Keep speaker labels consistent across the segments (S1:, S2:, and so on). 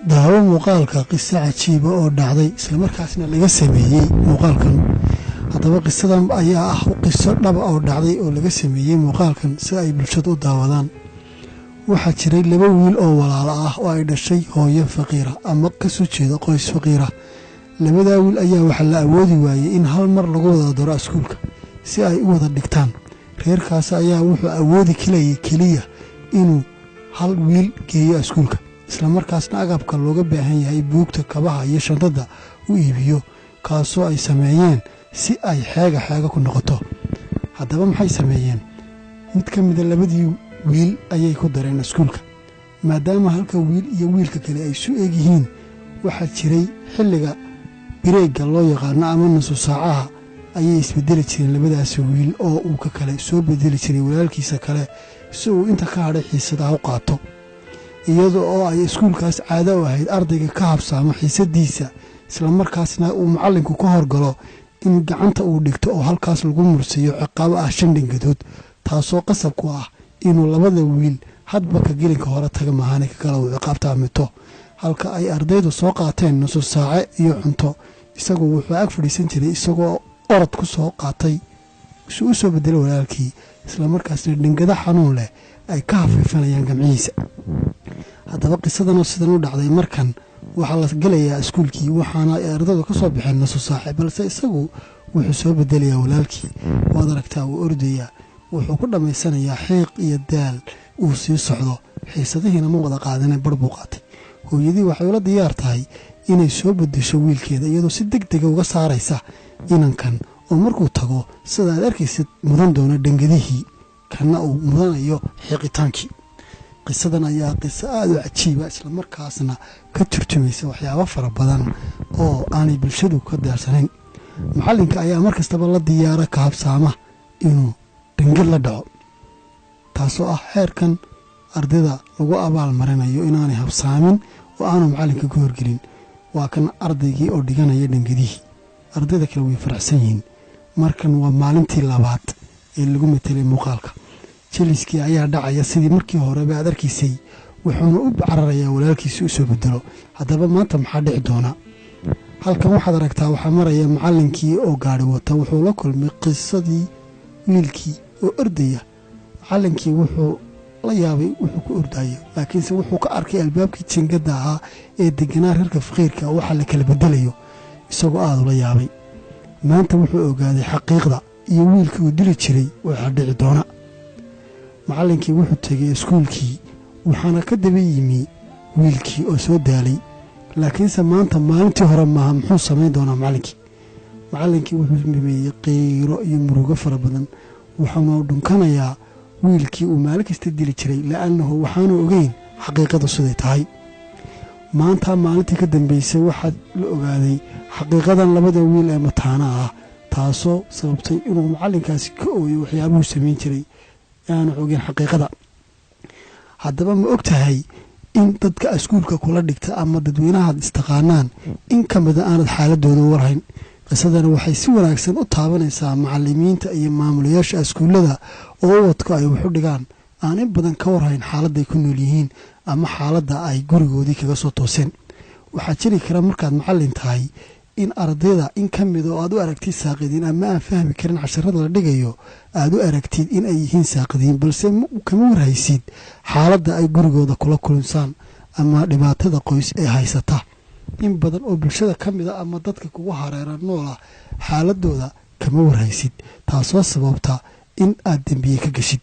S1: daawo muuqaalka qiso cajiiba oo dhacday isla markaasna laga sameeyay muuqaalkan. haddaba qisadan ayaa ah qiso dhab oo dhacday oo laga sameeyay muuqaalkan si ay bulshada u daawadaan. waxaa jiray laba wiil oo walaalo ah oo ay dhashay hooyo faqiira ama ka soo jeeda qoys faqiira. labada wiil ayaa waxa la awoodi waayay in hal mar lagu wada daro iskuulka si ay u wada dhigtaan. reerkaas ayaa wuxuu awoodi kaliya inuu hal wiil geeyo iskuulka, isla markaasna agabka looga baahan yahay buugta, kabaha iyo shandada u iibiyo, kaasoo ay sameeyeen si ay xeega ku noqoto. haddaba maxay sameeyeen? mid ka mid ah labadii wiil ayay ku dareen iskuulka. maadaama halka wiil iyo wiilka kale ay isu eg yihiin, waxaa jiray xilliga bireega loo yaqaano ama nusu saacaha ayay isbedeli jireen labadaas wiil oo uu ka kale soo bedeli jiray walaalkiisa kale si uu inta ka hadhay xiisadaha u qaato, iyadoo oo ay iskuulkaas caado u ahayd ardayga ka habsaamo xiisadiisa isla markaasna uu macallinku ka horgalo in gacanta uu dhigto oo halkaas lagu mursiyo ciqaabo ah 5 dhangadood, taasoo qasab ku ah inuu labada wiil hadba ka gelinka hore taga maahane ka kala ciqaabta mito. halka ay ardaydu soo qaateen nusu saace iyo cunto, isagoo wuxuu ag fadhiisan jiray isagoo orod ku soo qaatay si uu soo bedelo walaalkii, isla markaasna dhingada xanuun leh ay ka hafiifanayaan gamciisa. haddaba qisadan sidan u dhacday markan waxaa la galayaa iskuulkii, waxaana ay ardaydu ka soo baxeen nusu saace, balse isagu wuxuu soo bedelayaa walaalkii. waad aragtaa uu ordayaa, wuxuu ku dhammaysanayaa xiiq iyo daal uu sii socdo. xiisadihiina ma wada qaadane bar buu qaatay. hooyadii waxay ula diyaar tahay inay soo bedesho wiilkeeda iyadoo si degdega uga saaraysa inankan oo markuu tago sida aad arkaysid mudan doona dhangadihii kana uu mudanayo xiiqitaankii. qisadan ayaa qiso aad u cajiiba isla markaasna ka turjumaysa waxyaabo fara badan oo aanay bulshadu ka daadsanayn. macallinka ayaa markastaba la diyaara ka habsaama inuu dhangad la dhaco, taasoo ah xeerkan ardayda lagu abaal marinayo inaanay habsaamin oo aanu macallinka ka horgelin. waa kan ardaygii oo dhiganaya dhangadihii. ardayda kale way faraxsan yihiin. markan waa maalintii labaad ee lagu metelay muuqaalka. jeliskii ayaa dhacaya sidii markii horeba aad arkaysay, wuxuuna u cararayaa walaalkiisi u soo bedelo. haddaba maanta maxaa dhici doona? halkan waxaad aragtaa waxaa maraya macallinkii oo gaari wata. wuxuu la kulmay qisadii wiilkii oo ordaya. macallinkii wuxuu la yaabay wuxuu ku ordayo, laakiinse wuxuu ka arkay albaabkii jingada ahaa ee deganaa reerka faqiirka waxa la kala bedelayo, isagoo aad ula yaabay. maanta wuxuu ogaaday xaqiiqda iyo wiilkii uu dili jiray waxa dhici doona. macallinkii wuxuu tegay iskuulkii, waxaana ka daba yimi wiilkii oo soo daalay. laakiinse maanta maalintii hore maaha. muxuu samayn doonaa macallinkii? macallinkii wuxuu sameeyey qiiro iyo murugo fara badan, wuxuuna dhunkanayaa wiilkii uu maalin kasta dili jiray la'annahu waxaanu ogeyn xaqiiqadu siday tahay. maanta maalintii ka dambeysay waxaa la ogaaday xaqiiqadan labada wiil ee mataana ah, taasoo sababtay inuu macallinkaasi ka ooyo waxyaabuhu samayn jiray aanu ogeyn xaqiiqada. haddaba ma og tahay in dadka iskuulka kula dhigta ama dadweynahaad istaqaanaan in ka mida aanad xaaladooda warhayn? qisadana waxay si wanaagsan u taabanaysaa macallimiinta iyo maamulayaasha iskuullada oo ubadku ay waxu dhigaan aan in badan ka warhayn xaaladday ku nool yihiin ama xaaladda ay gurigoodii kaga soo tooseen. waxaa jiri kara markaad macallin tahay in ardayda in ka mid oo aad u aragtid saaqidiin ama aan fahmi karin casharada la dhigayo aad u aragtid in ay yihiin saaqidiin, balse kama warhaysid xaaladda ay gurigooda kula kulinsaan ama dhibaatada qoys ee haysata. in badan oo bulshada ka mid a ama dadka kugu hareera noola xaaladooda kama warhaysid, taasoo sababta in aad dembiye ka gashid.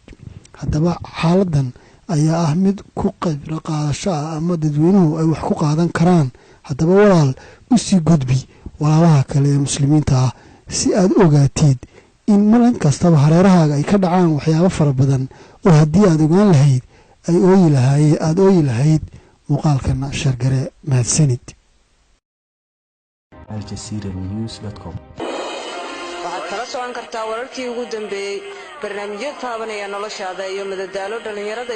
S1: haddaba xaaladan ayaa ah mid ku qayb qaadasho ah ama dadweynuhu ay wax ku qaadan karaan. haddaba walaal u sii gudbi walaalaha kale ee muslimiinta ah si aad u ogaatid in malin kastaba hareerahaaga ay ka dhacaan waxyaabo fara badan oo haddii aad ogaan lahayd aad ooyi lahayd. muuqaalkana shargare. mahadsanid.
S2: waxaad kala socon kartaa wararkii ugu dambeeyey, barnaamijyo taabanaya noloshaada iyo madadaalo dhalinyarada.